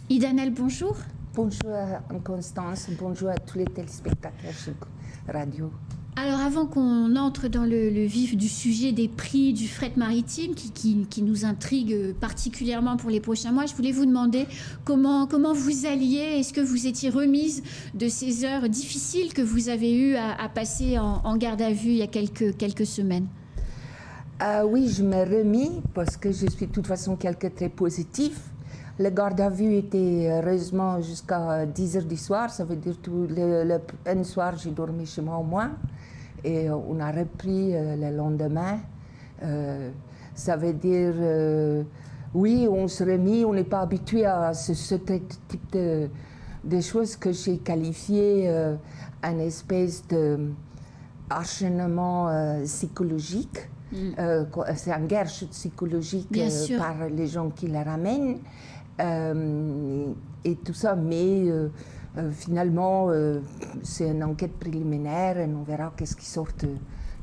Idanel, bonjour. Bonjour Constance, bonjour à tous les téléspectateurs sur radio. Alors avant qu'on entre dans le vif du sujet des prix du fret maritime qui nous intrigue particulièrement pour les prochains mois, je voulais vous demander comment vous alliez, est-ce que vous étiez remise de ces heures difficiles que vous avez eu à passer en garde à vue il y a quelques semaines? Oui, je me remis parce que je suis de toute façon quelqu'un de très positif. Le garde à vue était heureusement jusqu'à 10 h du soir, ça veut dire un soir j'ai dormi chez moi au moins. Et on a repris le lendemain. Ça veut dire, oui, on se remet, on n'est pas habitué à ce type de choses que j'ai qualifié un espèce d'acharnement psychologique. C'est un guerre psychologique par les gens qui la ramènent. Et tout ça, mais finalement, c'est une enquête préliminaire et on verra qu'est-ce qui sort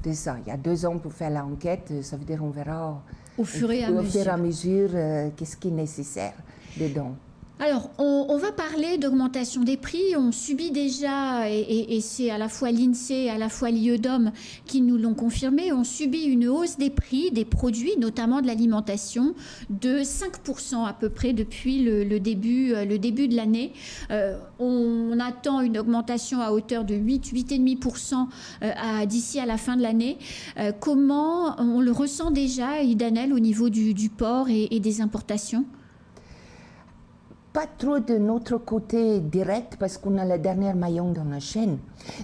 de ça. Il y a 2 ans pour faire l'enquête, ça veut dire on verra au fur et à mesure qu'est-ce qui est nécessaire dedans. Alors, on va parler d'augmentation des prix. On subit déjà, et c'est à la fois l'INSEE et à la fois l'IEDOM qui nous l'ont confirmé, on subit une hausse des prix des produits, notamment de l'alimentation, de 5% à peu près depuis le début de l'année. On attend une augmentation à hauteur de 8,5% d'ici à la fin de l'année. Comment on le ressent déjà, Idanel, au niveau du port et des importations? Pas trop de notre côté direct parce qu'on a le dernier maillon dans la chaîne.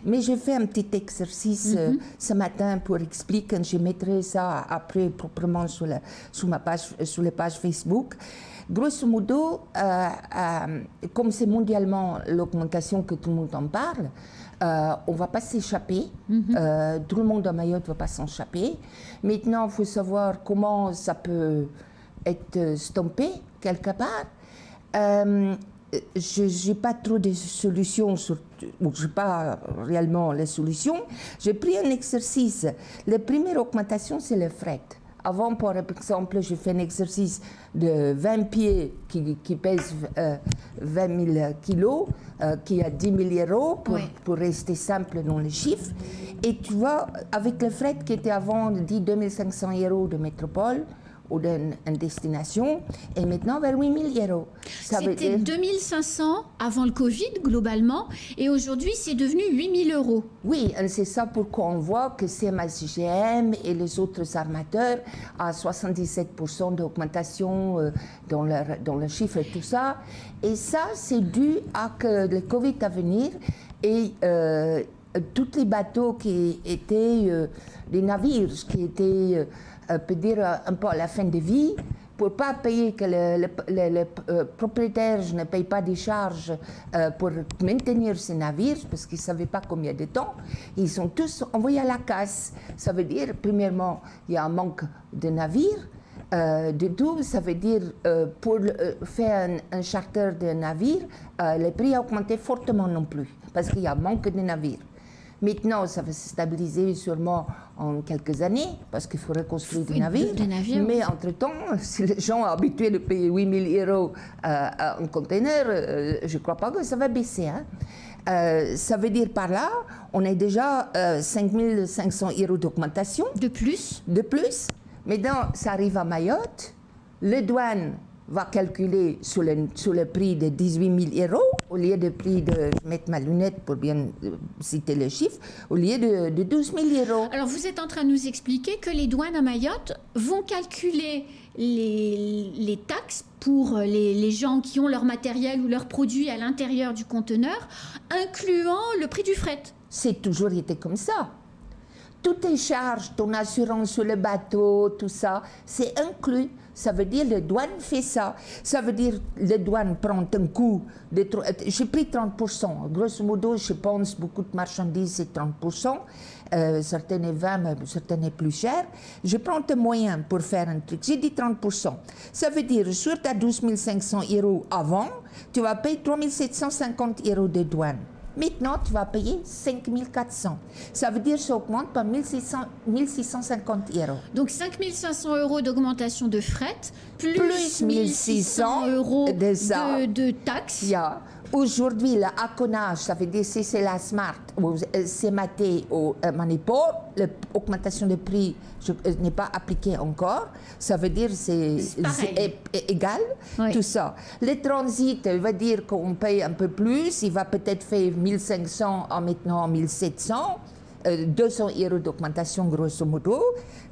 Mais j'ai fait un petit exercice ce matin pour expliquer. Je mettrai ça après proprement sur les pages Facebook. Grosso modo, comme c'est mondialement l'augmentation que tout le monde en parle, on ne va pas s'échapper. Tout le monde à Mayotte ne va pas s'échapper. Maintenant, il faut savoir comment ça peut être stoppé quelque part. Je n'ai pas trop de solutions, ou je n'ai pas réellement les solutions. J'ai pris un exercice. La première augmentation, c'est le fret. Avant, par exemple, j'ai fait un exercice de 20 pieds qui pèse 20 000 kilos, qui a 10 000 € pour rester simple dans les chiffres. Et tu vois, avec le fret qui était avant 2 500 € de métropole, ou d'une destination, et maintenant vers 8 000 €. C'était 2 500 avant le Covid, globalement, et aujourd'hui, c'est devenu 8 000 €. Oui, c'est ça pourquoi on voit que CMA-CGM et les autres armateurs ont 77% d'augmentation dans le chiffre et tout ça. Et ça, c'est dû à que le Covid à venir et tous les bateaux qui étaient des navires qui étaient peut dire un peu à la fin de vie, pour ne pas payer que le propriétaire ne paye pas des charges pour maintenir ces navires, parce qu'ils ne savaient pas combien de temps, ils sont tous envoyés à la casse. Ça veut dire, premièrement, il y a un manque de navires. De tout, ça veut dire pour faire un charter de navires, les prix ont augmenté fortement non plus, parce qu'il y a un manque de navires. Maintenant, ça va se stabiliser sûrement en quelques années, parce qu'il faut reconstruire des navires. Mais entre-temps, si les gens sont habitués de payer 8 000 € un conteneur, je ne crois pas que ça va baisser. Hein. Ça veut dire par là, on est déjà 5 500 € d'augmentation. De plus. De plus. Maintenant, ça arrive à Mayotte. Les douanes va calculer sur le prix de 18 000 € au lieu de prix de, je vais mettre ma lunette pour bien citer le chiffre, au lieu de 12 000 €. Alors vous êtes en train de nous expliquer que les douanes à Mayotte vont calculer les taxes pour les gens qui ont leur matériel ou leurs produits à l'intérieur du conteneur, incluant le prix du fret. C'est toujours été comme ça. Toutes tes charges, ton assurance sur le bateau, tout ça, c'est inclus. Ça veut dire que le douane fait ça. Ça veut dire que le douane prend un coût de... J'ai pris 30%. Grosso modo, je pense beaucoup de marchandises, c'est 30%. Certaines est 20, mais certaines est plus cher. Je prends un moyen pour faire un truc. J'ai dit 30%. Ça veut dire, sur ta 12 500 € avant, tu vas payer 3 750 € de douane. Maintenant, tu vas payer 5 400. Ça veut dire que ça augmente par 1650 €. Donc 5 500 € d'augmentation de fret, plus 1 600 € de taxes. Yeah. Aujourd'hui, le aconnage, ça veut dire si c'est la Smart ou c'est maté au Manipur, l'augmentation de prix n'est pas appliquée encore. Ça veut dire c'est égal, oui. Tout ça. Le transit, il va dire qu'on paye un peu plus. Il va peut-être faire 1500 en maintenant 1700. 200 € d'augmentation grosso modo.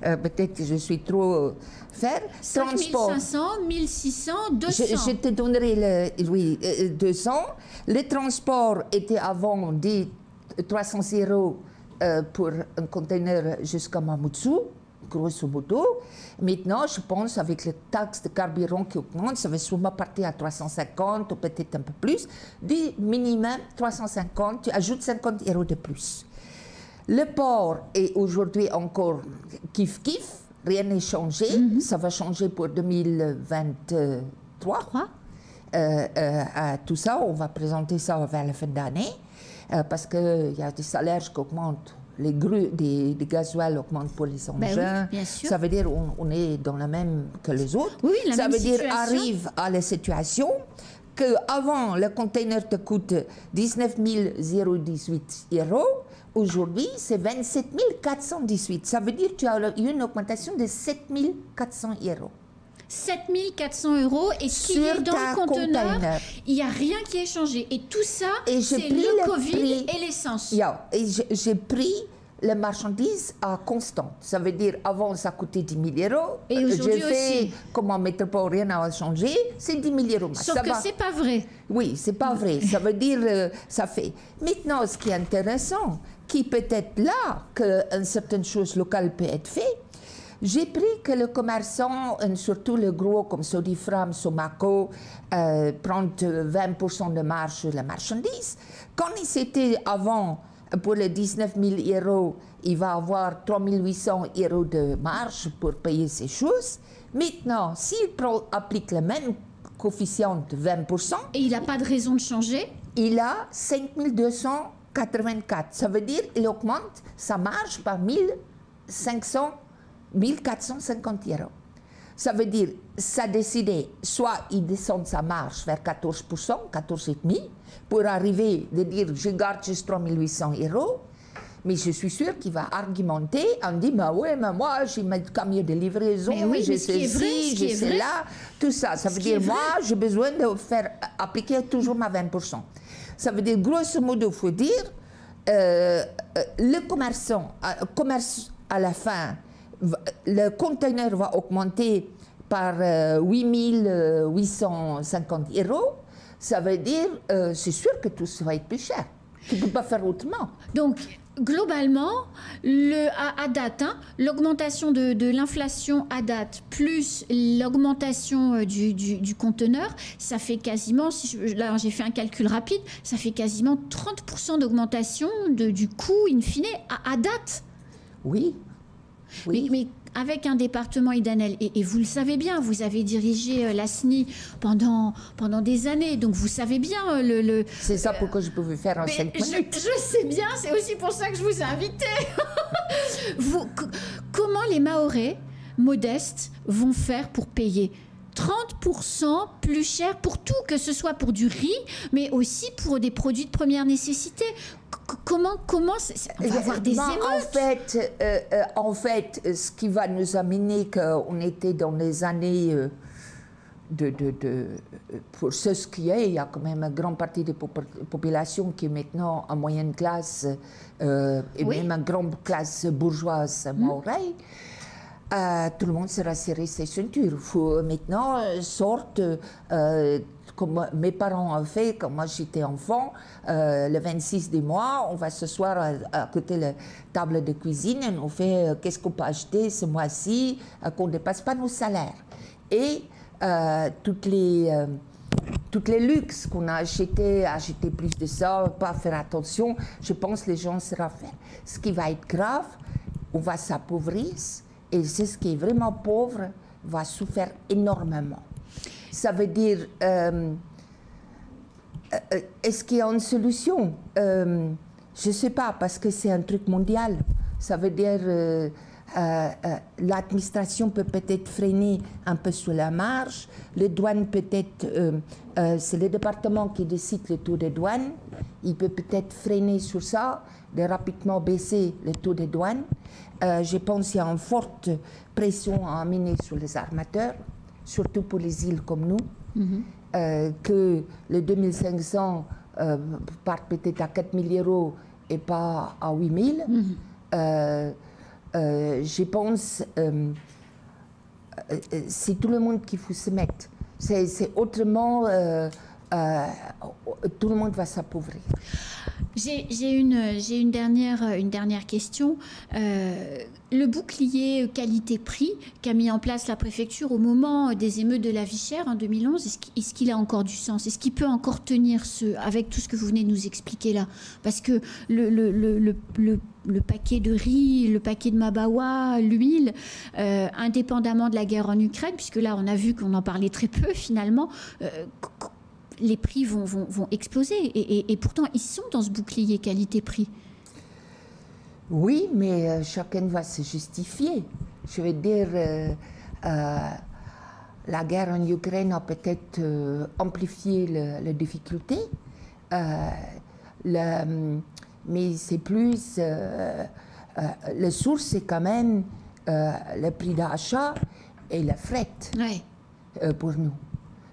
Peut-être que je suis trop faire. 5 500, 1600, 200. Je te donnerai le 200. Le transport était avant dit 300 € pour un conteneur jusqu'à Mamoudzou, grosso modo. Maintenant, je pense avec les taxes de carburant qui augmentent, ça va sûrement partir à 350 ou peut-être un peu plus. Du minimum 350, tu ajoutes 50 € de plus. Le port est aujourd'hui encore kiff-kiff, rien n'est changé. Ça va changer pour 2023. Tout ça, on va présenter ça vers la fin d'année parce qu'il y a des salaires qui augmentent. Les grues des gasoils augmentent pour les engins. Ben oui, bien sûr. Ça veut dire qu'on est dans la même que les autres. Oui, la ça même veut dire situation. Arrive à la situation qu'avant, le container te coûte 19 018 €. Aujourd'hui, c'est 27 418. Ça veut dire que tu as eu une augmentation de 7 400 €. 7 400 € et ce qui est dans le conteneur, il n'y a rien qui est changé. Et tout ça, c'est le Covid et l'essence. Yeah. Et j'ai pris les marchandises à constant. Ça veut dire, avant, ça coûtait 10 000 €. Et aujourd'hui aussi. Comme en métropole, rien n'a changé, c'est 10 000 €. Sauf que c'est pas vrai. Oui, c'est pas vrai. Ça veut dire, ça fait. Maintenant, ce qui est intéressant, qui peut être là qu'une certaine chose locale peut être faite, j'ai pris que le commerçant, surtout le gros comme Sodifram, Somaco, prend 20% de marge sur la marchandise. Quand il s'était avant, pour les 19 000 €, il va avoir 3 800 € de marge pour payer ces choses. Maintenant, s'il applique le même coefficient de 20%, et il n'a pas de raison de changer, il a 5 284. Ça veut dire qu'il augmente sa marge par 1450 €. Ça veut dire, ça a décidé, soit il descend sa marge vers 14%, 14,5%, pour arriver de dire, je garde juste 3 800 €, mais je suis sûre qu'il va argumenter en disant, bah ouais, mais moi, j'ai mes camions de livraison, j'ai ceci, j'ai cela, tout ça. Ça veut dire, moi, j'ai besoin de faire appliquer toujours ma 20%. Ça veut dire, grosso modo, il faut dire, le commerçant, à la fin, le conteneur va augmenter par 8 850 €. Ça veut dire, c'est sûr que tout ça va être plus cher. Tu ne peux pas faire autrement. Donc, globalement, à date, l'augmentation de l'inflation à date plus l'augmentation du conteneur, ça fait quasiment, là j'ai fait un calcul rapide, ça fait quasiment 30% d'augmentation du coût in fine à date. Oui. Oui. Mais avec un département Idanel, et vous le savez bien, vous avez dirigé la SNI pendant des années, donc vous savez bien C'est ça pourquoi je pouvais faire en 5 minutes. Je sais bien, c'est aussi pour ça que je vous ai invité. Comment les Mahorais modestes vont faire pour payer 30% plus cher pour tout, que ce soit pour du riz, mais aussi pour des produits de première nécessité? Comment on va avoir des émeutes? En fait, ce qui va nous amener qu'on était dans les années pour ce qui est, il y a quand même une grande partie de la population qui est maintenant en moyenne classe et même en grande classe bourgeoise mahorais. Tout le monde sera serré ses ceintures. Il faut maintenant sortir, comme mes parents ont fait quand moi j'étais enfant, le 26 du mois, on va s'asseoir à côté de la table de cuisine et on fait qu'est-ce qu'on peut acheter ce mois-ci, qu'on ne dépasse pas nos salaires. Et toutes les luxes qu'on a acheter plus de ça, pas faire attention, je pense que les gens seront faire. Ce qui va être grave, on va s'appauvrir. Et c'est ce qui est vraiment pauvre va souffrir énormément. Ça veut dire, est-ce qu'il y a une solution? Je ne sais pas, parce que c'est un truc mondial. Ça veut dire l'administration peut peut-être freiner un peu sur la marge, les douanes peut-être, c'est le département qui décide le taux de douane, il peut peut-être freiner sur ça, de rapidement baisser le taux de douane. Je pense qu'il y a une forte pression à amener sur les armateurs, surtout pour les îles comme nous, que les 2500 partent peut-être à 4 000 € et pas à 8 000. Je pense c'est tout le monde qu'il faut se mettre. C'est autrement, tout le monde va s'appauvrir. J'ai une dernière question. Le bouclier qualité-prix qu'a mis en place la préfecture au moment des émeutes de la vie chère en 2011, est-ce qu'il a encore du sens? Est-ce qu'il peut encore tenir avec tout ce que vous venez de nous expliquer là? Parce que le paquet de riz, le paquet de mabawa, l'huile, indépendamment de la guerre en Ukraine, puisque là on a vu qu'on en parlait très peu finalement, les prix vont exploser et pourtant ils sont dans ce bouclier qualité-prix. Oui, mais chacun va se justifier. Je veux dire, la guerre en Ukraine a peut-être amplifié les difficultés, mais c'est plus... la source, c'est quand même le prix d'achat et le fret pour nous.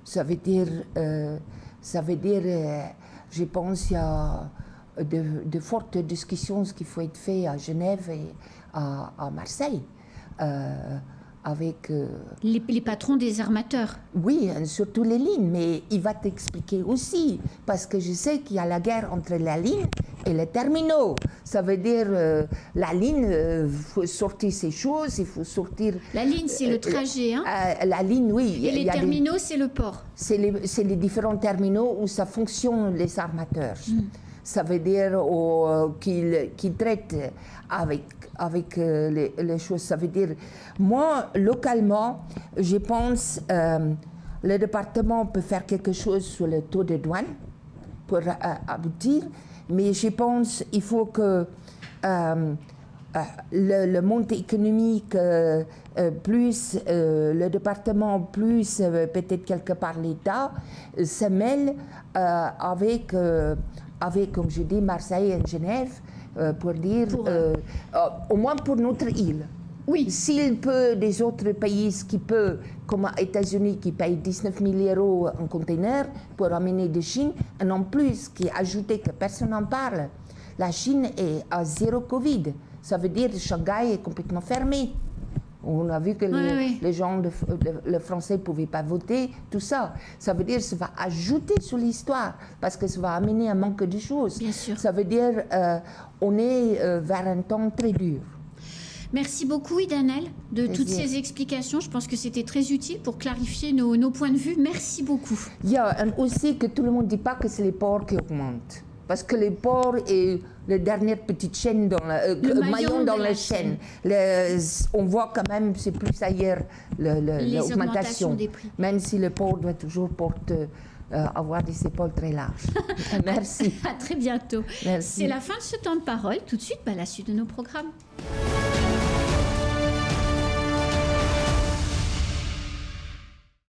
Ça veut dire, je pense qu'il y a de fortes discussions qui faut être faites à Genève et à Marseille. Avec les patrons des armateurs. Oui, surtout les lignes, mais il va t'expliquer aussi, parce que je sais qu'il y a la guerre entre la ligne et les terminaux. Ça veut dire la ligne, il faut sortir ces choses, il faut sortir... La ligne, c'est le trajet, hein? La ligne, oui. Et les terminaux, c'est le port. C'est les différents terminaux où ça fonctionne, les armateurs. Ça veut dire qu'ils traitent avec les choses. Ça veut dire, moi, localement, je pense le département peut faire quelque chose sur le taux de douane pour aboutir, mais je pense qu'il faut que le monde économique, plus le département, plus peut-être quelque part l'État, se mêle avec, comme je dis, Marseille et Genève, pour dire, au moins pour notre île. Oui. S'il peut, des autres pays qui peuvent, comme les États-Unis qui payent 19 000 € en conteneur pour amener de Chine, et en plus, qui ajouté que personne n'en parle, la Chine est à zéro Covid. Ça veut dire que Shanghai est complètement fermé. On a vu que les gens, les Français ne pouvaient pas voter, tout ça. Ça veut dire que ça va ajouter sur l'histoire, parce que ça va amener un manque de choses. Bien sûr. Ça veut dire qu'on est vers un temps très dur. Merci beaucoup, Idanel, de toutes ces explications. Je pense que c'était très utile pour clarifier nos points de vue. Merci beaucoup. Il y a aussi que tout le monde ne dit pas que c'est les ports qui augmentent. Parce que les ports est la dernière petite chaîne, le maillon dans la chaîne. On voit quand même, c'est plus ailleurs, l'augmentation. Des prix. Même si le port doit toujours avoir des épaules très larges. Merci. À très bientôt. Merci. C'est la fin de ce temps de parole. Tout de suite, la suite de nos programmes.